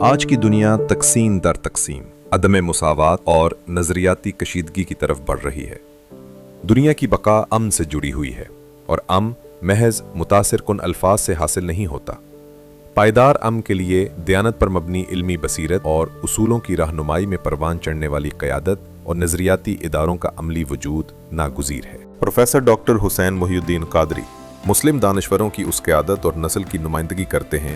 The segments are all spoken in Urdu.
آج کی دنیا تقسیم در تقسیم، عدم مساوات اور نظریاتی کشیدگی کی طرف بڑھ رہی ہے۔ دنیا کی بقا امن سے جڑی ہوئی ہے، اور امن محض متاثر کن الفاظ سے حاصل نہیں ہوتا۔ پائیدار امن کے لیے دیانت پر مبنی علمی بصیرت اور اصولوں کی رہنمائی میں پروان چڑھنے والی قیادت اور نظریاتی اداروں کا عملی وجود ناگزیر ہے۔ پروفیسر ڈاکٹر حسین محی الدین قادری مسلم دانشوروں کی اس قیادت اور نسل کی نمائندگی کرتے ہیں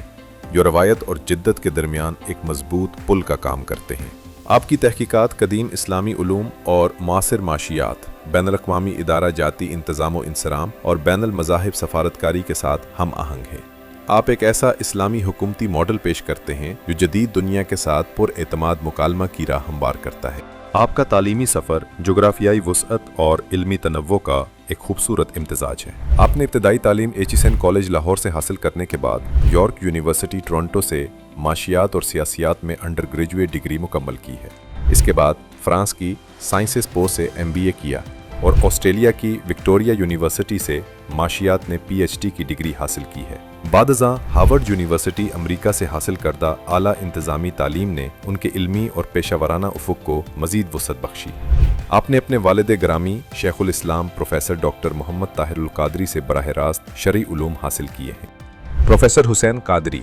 جو روایت اور جدت کے درمیان ایک مضبوط پل کا کام کرتے ہیں۔ آپ کی تحقیقات قدیم اسلامی علوم اور معاصر معاشیات، بین الاقوامی ادارہ جاتی انتظام و انصرام اور بین المذاہب سفارتکاری کے ساتھ ہم آہنگ ہیں۔ آپ ایک ایسا اسلامی حکومتی ماڈل پیش کرتے ہیں جو جدید دنیا کے ساتھ پر اعتماد مکالمہ کی راہ ہموار کرتا ہے۔ آپ کا تعلیمی سفر جغرافیائی وسعت اور علمی تنوع کا ایک خوبصورت امتزاج ہے۔ آپ نے ابتدائی تعلیم ایچیسن کالج لاہور سے حاصل کرنے کے بعد یارک یونیورسٹی ٹورنٹو سے معاشیات اور سیاسیات میں انڈر گریجویٹ ڈگری مکمل کی ہے۔ اس کے بعد فرانس کی سائنسز پو سے MBA کیا اور آسٹریلیا کی وکٹوریہ یونیورسٹی سے معاشیات میں PhD کی ڈگری حاصل کی ہے۔ بعد ازاں ہارورڈ یونیورسٹی امریکہ سے حاصل کردہ اعلیٰ انتظامی تعلیم نے ان کے علمی اور پیشہ ورانہ افق کو مزید وسعت بخشی۔ آپ نے اپنے والد گرامی شیخ الاسلام پروفیسر ڈاکٹر محمد طاہر القادری سے براہ راست شرعی علوم حاصل کیے ہیں۔ پروفیسر حسین قادری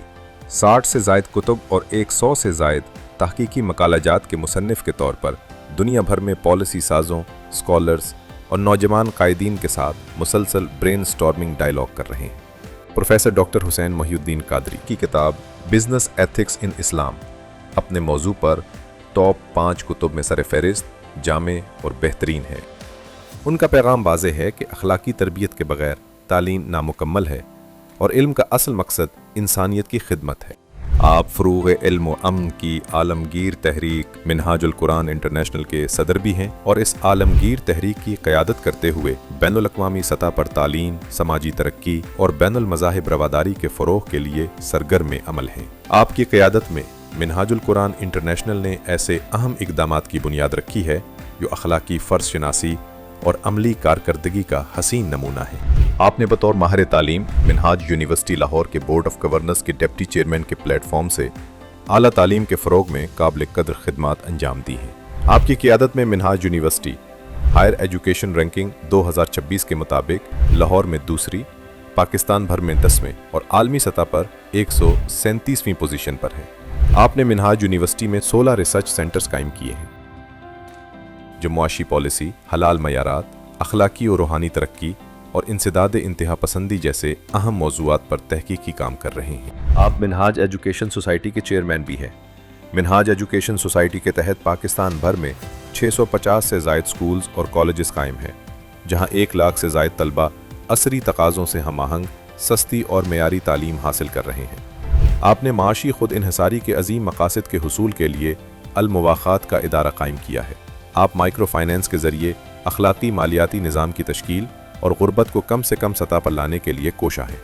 60 سے زائد کتب اور 100 سے زائد تحقیقی مقالہ جات کے مصنف کے طور پر دنیا بھر میں پالیسی سازوں، اسکالرز اور نوجوان قائدین کے ساتھ مسلسل برین سٹارمنگ ڈائیلاگ کر رہے ہیں۔ پروفیسر ڈاکٹر حسین محی الدین قادری کی کتاب بزنس ایتھکس ان اسلام اپنے موضوع پر ٹاپ 5 کتب میں سر فہرست، جامع اور بہترین ہے۔ ان کا پیغام واضح ہے کہ اخلاقی تربیت کے بغیر تعلیم نامکمل ہے اور علم کا اصل مقصد انسانیت کی خدمت ہے۔ آپ فروغ علم و امن کی عالمگیر تحریک منہاج القرآن انٹرنیشنل کے صدر بھی ہیں اور اس عالمگیر تحریک کی قیادت کرتے ہوئے بین الاقوامی سطح پر تعلیم، سماجی ترقی اور بین المذاہب رواداری کے فروغ کے لیے سرگرم عمل ہیں۔ آپ کی قیادت میں منہاج القرآن انٹرنیشنل نے ایسے اہم اقدامات کی بنیاد رکھی ہے جو اخلاقی فرض شناسی اور عملی کارکردگی کا حسین نمونہ ہے۔ آپ نے بطور ماہر تعلیم منہاج یونیورسٹی لاہور کے بورڈ آف گورنرز کے ڈپٹی چیئرمین کے پلیٹ فارم سے اعلیٰ تعلیم کے فروغ میں قابل قدر خدمات انجام دی ہیں۔ آپ کی قیادت میں منہاج یونیورسٹی ہائر ایجوکیشن رینکنگ 2026 کے مطابق لاہور میں دوسری، پاکستان بھر میں 10ویں اور عالمی سطح پر 137ویں پوزیشن پر ہے۔ آپ نے منہاج یونیورسٹی میں 16 ریسرچ سینٹرز قائم کیے ہیں جو معاشی پالیسی، حلال معیارات، اخلاقی اور روحانی ترقی اور انسداد انتہا پسندی جیسے اہم موضوعات پر تحقیقی کام کر رہے ہیں۔ آپ منہاج ایجوکیشن سوسائٹی کے چیئرمین بھی ہیں۔ منہاج ایجوکیشن سوسائٹی کے تحت پاکستان بھر میں 650 سے زائد سکولز اور کالجز قائم ہیں، جہاں 1 لاکھ سے زائد طلبہ عصری تقاضوں سے ہم آہنگ، سستی اور معیاری تعلیم حاصل کر رہے ہیں۔ آپ نے معاشی خود انحصاری کے عظیم مقاصد کے حصول کے لیے المواخات کا ادارہ قائم کیا ہے۔ آپ مائکرو فائنانس کے ذریعے اخلاقی مالیاتی نظام کی تشکیل اور غربت کو کم سے کم سطح پر لانے کے لیے کوشاں ہیں۔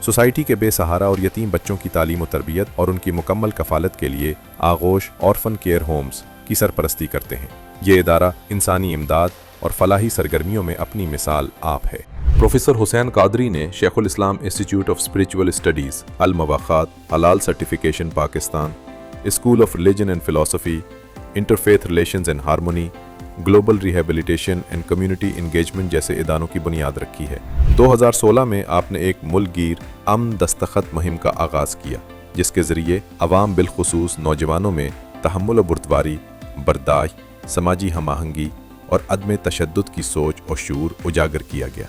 سوسائٹی کے بے سہارا اور یتیم بچوں کی تعلیم و تربیت اور ان کی مکمل کفالت کے لیے آغوش آرفن کیئر ہومز کی سرپرستی کرتے ہیں۔ یہ ادارہ انسانی امداد اور فلاحی سرگرمیوں میں اپنی مثال آپ ہے۔ پروفیسر حسین قادری نے شیخ الاسلام انسٹیٹیوٹ آف اسپریچول اسٹڈیز، المواخات، حلال certification Pakistan, school of religion and فلسفی، interfaith relations and harmony, global rehabilitation and community engagement جیسے اداروں کی بنیاد رکھی ہے۔ 2016 میں آپ نے ایک ملک گیر امن دستخط مہم کا آغاز کیا، جس کے ذریعے عوام بالخصوص نوجوانوں میں تحمل و بردباری، برداشت، سماجی ہم آہنگی اور عدم تشدد کی سوچ اور شعور اجاگر کیا گیا۔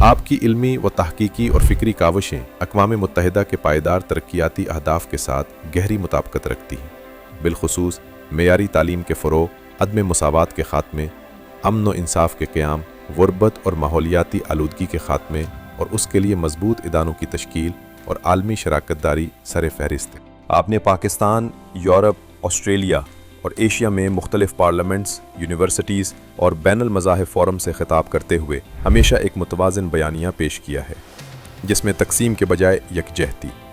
آپ کی علمی و تحقیقی اور فکری کاوشیں اقوام متحدہ کے پائیدار ترقیاتی اہداف کے ساتھ گہری مطابقت رکھتی ہیں، بالخصوص معیاری تعلیم کے فروغ، عدم مساوات کے خاتمے، امن و انصاف کے قیام، غربت اور ماحولیاتی آلودگی کے خاتمے اور اس کے لیے مضبوط اداروں کی تشکیل اور عالمی شراکت داری سر فہرست ہے۔ آپ نے پاکستان، یورپ، آسٹریلیا اور ایشیا میں مختلف پارلیمنٹس، یونیورسٹیز اور بین المذاہب فورم سے خطاب کرتے ہوئے ہمیشہ ایک متوازن بیانیہ پیش کیا ہے، جس میں تقسیم کے بجائے یکجہتی،